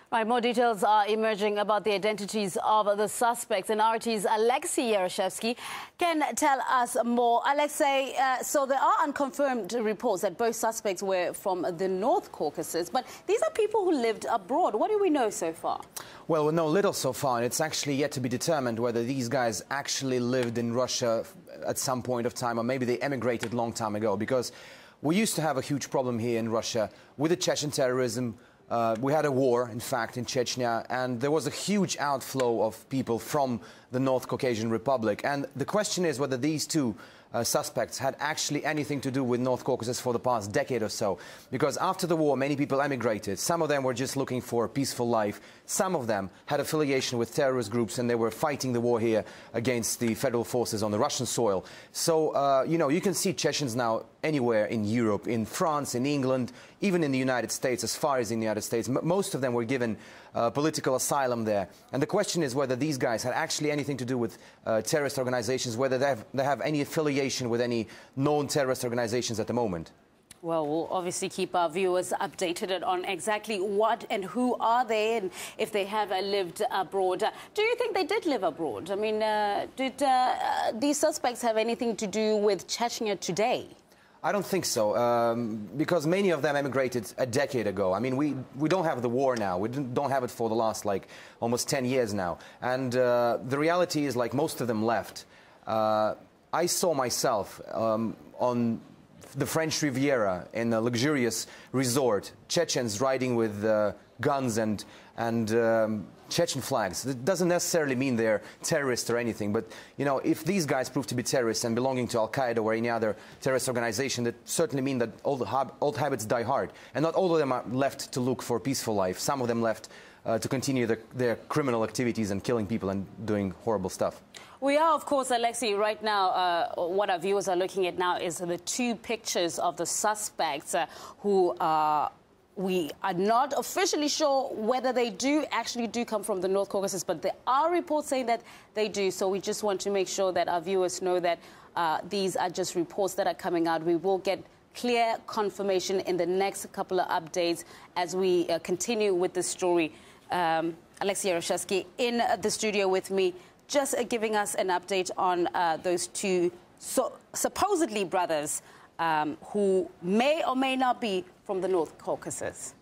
Right, more details are emerging about the identities of the suspects, and RT's Alexei Yaroshevsky can tell us more. Alexei, so there are unconfirmed reports that both suspects were from the North Caucasus, but these are people who lived abroad. What do we know so far? Well, we know little so far, and it's actually yet to be determined whether these guys actually lived in Russia at some point of time, or maybe they emigrated a long time ago, because we used to have a huge problem here in Russia with the Chechen terrorism. We had a war, in fact, in Chechnya, and there was a huge outflow of people from the North Caucasian Republic. And the question is whether these two suspects had actually anything to do with North Caucasus for the past decade or so. Because after the war, many people emigrated. Some of them were just looking for a peaceful life. Some of them had affiliation with terrorist groups, and they were fighting the war here against the federal forces on the Russian soil. So, you can see Chechens now anywhere in Europe, in France, in England, even in the United States, as far as in the United States. Most of them were given political asylum there. And the question is whether these guys had actually anything to do with terrorist organizations, whether they have any affiliation with any known terrorist organizations at the moment. Well, we'll obviously keep our viewers updated on exactly what and who are they, and if they have lived abroad. Do you think they did live abroad? I mean, did these suspects have anything to do with Chechnya today? I don't think so, because many of them emigrated a decade ago. I mean, we don't have the war now. We don't have it for the last, almost 10 years now. And the reality is, most of them left. I saw myself on the French Riviera in a luxurious resort, Chechens riding with guns and Chechen flags. It doesn't necessarily mean they're terrorists or anything, but, if these guys prove to be terrorists and belonging to Al-Qaeda or any other terrorist organization, that certainly mean that old habits die hard. And not all of them are left to look for a peaceful life. Some of them left to continue their criminal activities and killing people and doing horrible stuff. We are, of course, Alexei, right now, what our viewers are looking at now is the two pictures of the suspects who we are not officially sure whether they actually do come from the North Caucasus, but there are reports saying that they do. So we just want to make sure that our viewers know that these are just reports that are coming out. We will get clear confirmation in the next couple of updates as we continue with the story. Alexei Yaroshevsky in the studio with me, just giving us an update on those two supposedly brothers who may or may not be from the North Caucasus.